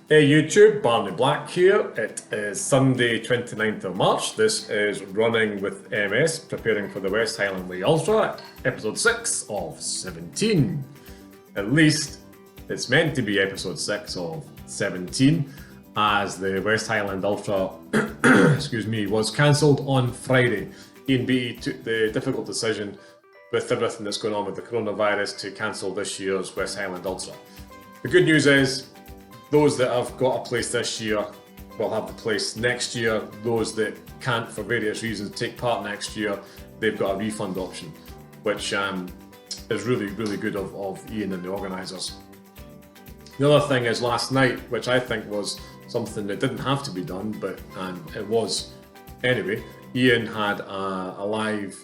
Hey YouTube, Barney Black here. It is Sunday 29th of March. This is Running with MS, preparing for the West Highland Way Ultra, episode 6 of 17. At least it's meant to be episode 6 of 17, as the West Highland Ultra was cancelled on Friday. Ian Beattie took the difficult decision, with everything that's going on with the coronavirus, to cancel this year's West Highland Ultra. The good news is, those that have got a place this year will have the place next year. Those that can't, for various reasons, take part next year, they've got a refund option, which is really, really good of Ian and the organisers. The other thing is, last night, which I think was something that didn't have to be done, but it was anyway, Ian had a live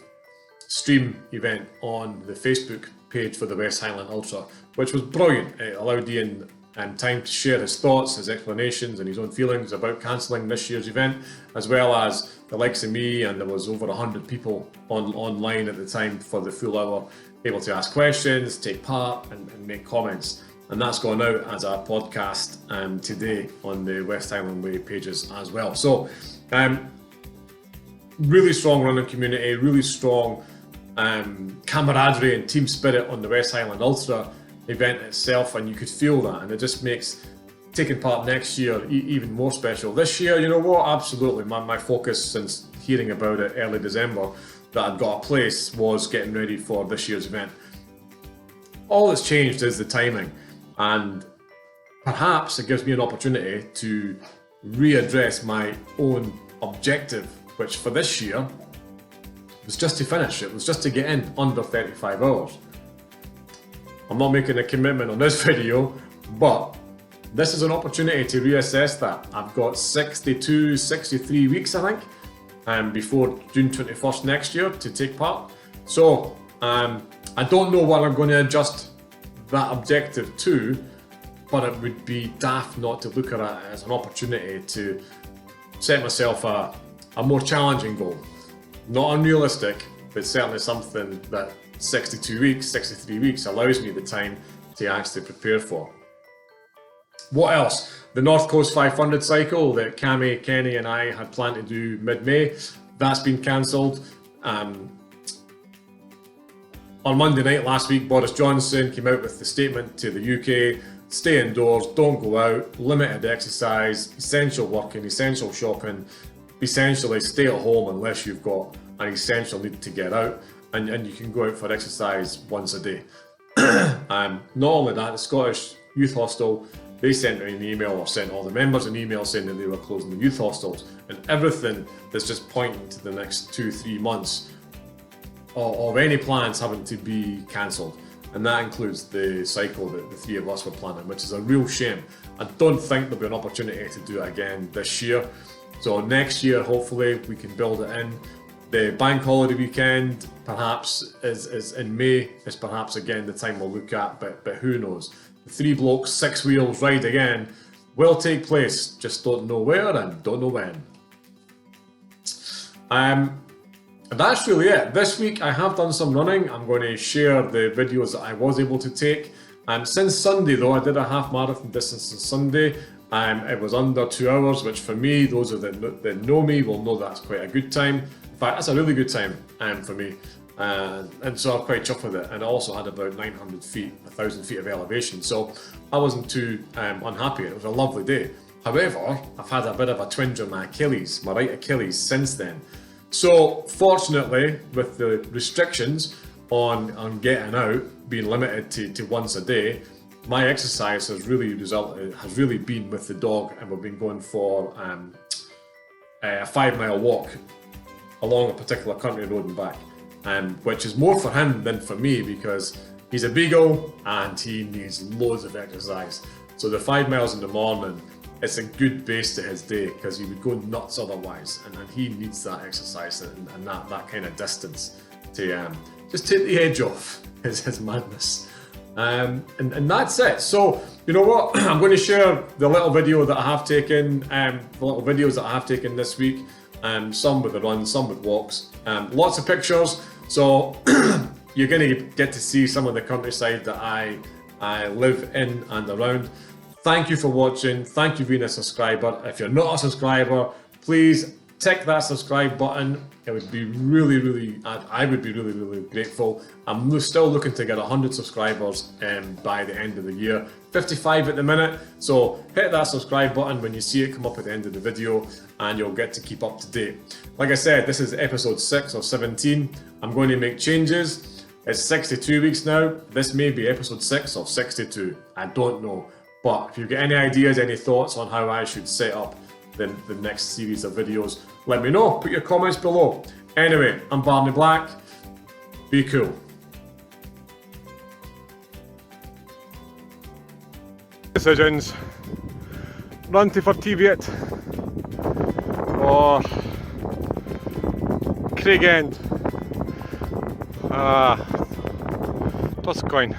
stream event on the Facebook page for the West Highland Ultra, which was brilliant. It allowed Ian time to share his thoughts, his explanations and his own feelings about cancelling this year's event, as well as the likes of me, and there was over 100 people online at the time for the full hour, able to ask questions, take part and make comments. And that's gone out as a podcast today on the West Highland Way pages as well. So really strong running community, really strong camaraderie and team spirit on the West Highland Ultra event itself, and you could feel that, and it just makes taking part next year even more special. This year, you know what, absolutely, my focus since hearing about it early December that I'd got a place was getting ready for this year's event. All that's changed is the timing, and perhaps it gives me an opportunity to readdress my own objective, which for this year was just to finish. It was just to get in under 35 hours. I'm not making a commitment on this video, but this is an opportunity to reassess that. I've got 62, 63 weeks, I think, before June 21st next year to take part. So I don't know what I'm going to adjust that objective to, but it would be daft not to look at it as an opportunity to set myself a more challenging goal. Not unrealistic, but certainly something that 62 weeks, 63 weeks allows me the time to actually prepare for. What else? The North Coast 500 cycle that Cammy, Kenny and I had planned to do mid-May, that's been cancelled. On Monday night last week, Boris Johnson came out with the statement to the UK: stay indoors, don't go out, limited exercise, essential working, essential shopping, essentially stay at home unless you've got an essential need to get out. And you can go out for exercise once a day. Not only that, the Scottish Youth Hostel, they sent me an email, or sent all the members an email saying that they were closing the youth hostels, and everything that's just pointing to the next 2-3 months of any plans having to be cancelled. And that includes the cycle that the three of us were planning, which is a real shame. I don't think there'll be an opportunity to do it again this year. So next year, hopefully, we can build it in. The bank holiday weekend, perhaps, is in May, is perhaps again the time we'll look at, but who knows. The 3 blokes, 6 wheels ride again will take place, just don't know where and don't know when. And that's really it. This week I have done some running. I'm going to share the videos that I was able to take. Since Sunday though, I did a half marathon distance on Sunday. It was under 2 hours, which for me, those that know me will know that's quite a good time. In fact, that's a really good time for me, and so I'm quite chuffed with it. And I also had about 900 feet, 1,000 feet of elevation, so I wasn't too unhappy. It was a lovely day. However, I've had a bit of a twinge on my Achilles, my right Achilles, since then. So fortunately, with the restrictions on getting out being limited to once a day, my exercise has really been with the dog, and we've been going for a 5-mile walk along a particular country road and back, which is more for him than for me, because he's a beagle and he needs loads of exercise. So the 5 miles in the morning, it's a good base to his day, because he would go nuts otherwise, and he needs that exercise and that kind of distance to just take the edge off his madness. And that's it. So you know what, I'm going to share the little video that I have taken, the little videos that I have taken this week. Some with the runs, some with walks, lots of pictures, so you're going to get to see some of the countryside that I live in and around. Thank you for watching. Thank you for being a subscriber. If you're not a subscriber, please tick that subscribe button. It would be really, I would be really grateful. I'm still looking to get 100 subscribers by the end of the year. 55 at the minute. So hit that subscribe button when you see it come up at the end of the video and you'll get to keep up to date. Like I said, this is episode 6 of 17. I'm going to make changes. It's 62 weeks now. This may be episode 6 of 62. I don't know. But if you get any ideas, any thoughts on how I should set up the next series of videos, let me know. Put your comments below. Anyway, I'm Barney Black. Be cool. Decisions. Run to for Teviot or Craig End. Toss a coin.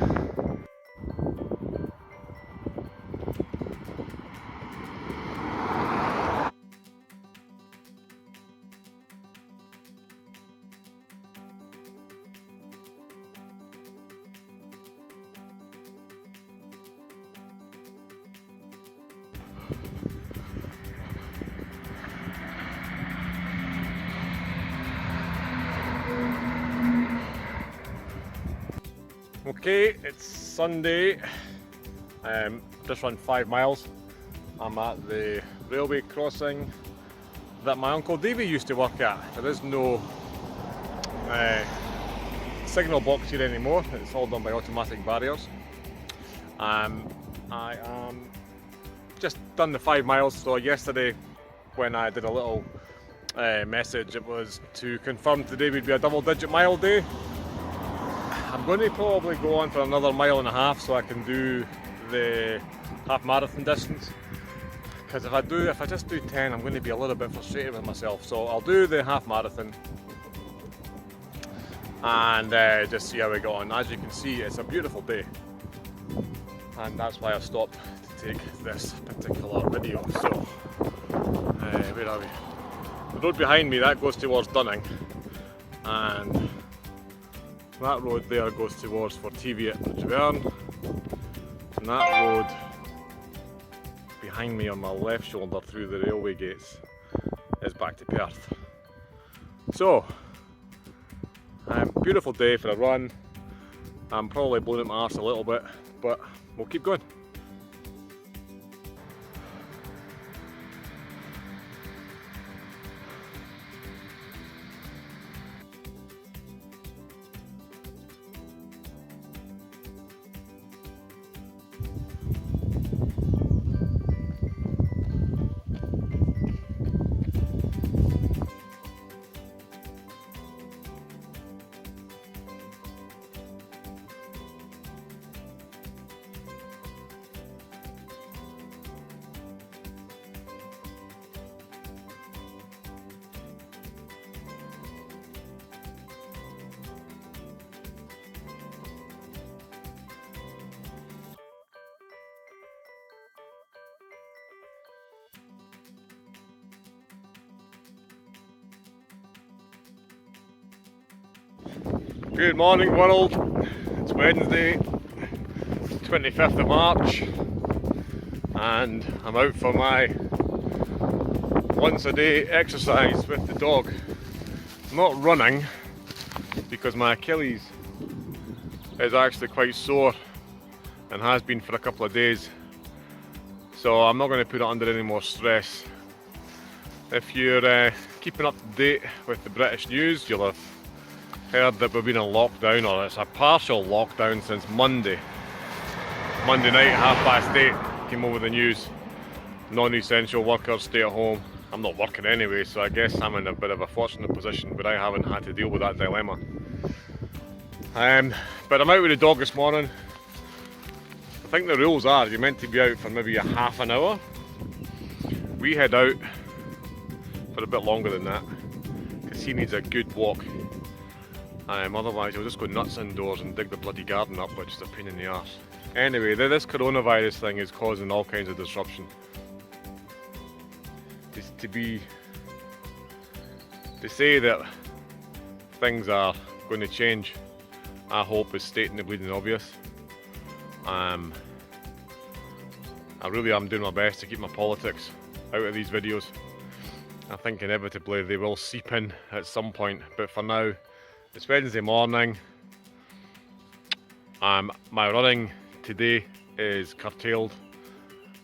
Okay, it's Sunday. Just run 5 miles. I'm at the railway crossing that my Uncle Davey used to work at. There is no signal box here anymore. It's all done by automatic barriers. I am just done the 5 miles. So yesterday when I did a little message, it was to confirm today would be a double-digit mile day. I'm going to probably go on for another 1.5 miles so I can do the half marathon distance. Because if I just do 10, I'm going to be a little bit frustrated with myself. So I'll do the half marathon and just see how we go on. As you can see, it's a beautiful day, and that's why I stopped to take this particular video. So where are we? The road behind me, that goes towards Dunning, and that road there goes towards for Teviot and Javern, and that road behind me on my left shoulder through the railway gates is back to Perth. So, beautiful day for a run. I'm probably blowing up my arse a little bit, but we'll keep going. Good morning world, it's Wednesday 25th of March and I'm out for my once a day exercise with the dog. I'm not running because my Achilles is actually quite sore and has been for a couple of days, so I'm not going to put it under any more stress. If you're keeping up to date with the British news, you'll have heard that we've been in lockdown, or it's a partial lockdown since Monday. Monday night, 8:30, came over the news. Non-essential workers stay at home. I'm not working anyway, so I guess I'm in a bit of a fortunate position where I haven't had to deal with that dilemma. But I'm out with the dog this morning. I think the rules are you're meant to be out for maybe a half an hour. We head out for a bit longer than that because he needs a good walk. Otherwise he'll just go nuts indoors and dig the bloody garden up, which is a pain in the arse. Anyway, this coronavirus thing is causing all kinds of disruption. To say that things are going to change, I hope, is stating the bleeding obvious. I really am doing my best to keep my politics out of these videos. I think inevitably they will seep in at some point, but for now, it's Wednesday morning. My running today is curtailed,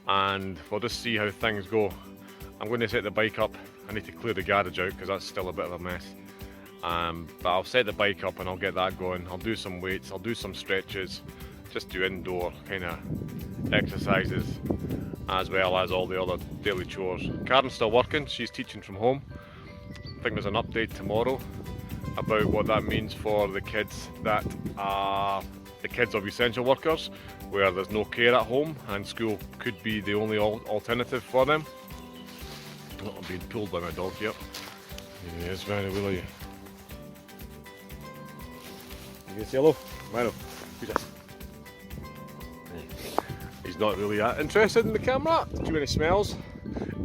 and we'll just see how things go. I'm going to set the bike up. I need to clear the garage out because that's still a bit of a mess. But I'll set the bike up and I'll get that going. I'll do some weights, I'll do some stretches, just do indoor kind of exercises, as well as all the other daily chores. Karen's still working, she's teaching from home. I think there's an update tomorrow about what that means for the kids that are the kids of essential workers, where there's no care at home and school could be the only alternative for them. Oh, I'm being pulled by my dog here. Yes, very will you? You can say hello? Milo, who's this? He's not really that interested in the camera. Too many smells.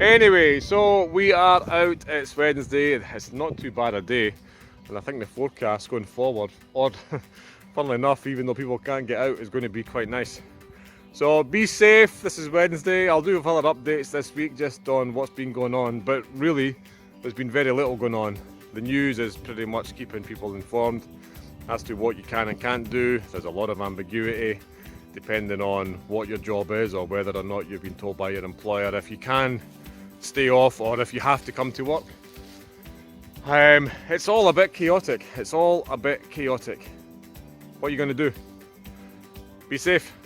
Anyway, so we are out. It's Wednesday. It's not too bad a day, and I think the forecast going forward, or funnily enough, even though people can't get out, is going to be quite nice. So be safe. This is Wednesday. I'll do further updates this week just on what's been going on, but really there's been very little going on. The news is pretty much keeping people informed as to what you can and can't do. There's a lot of ambiguity depending on what your job is or whether or not you've been told by your employer if you can stay off or if you have to come to work. It's all a bit chaotic. It's all a bit chaotic. What are you going to do? Be safe.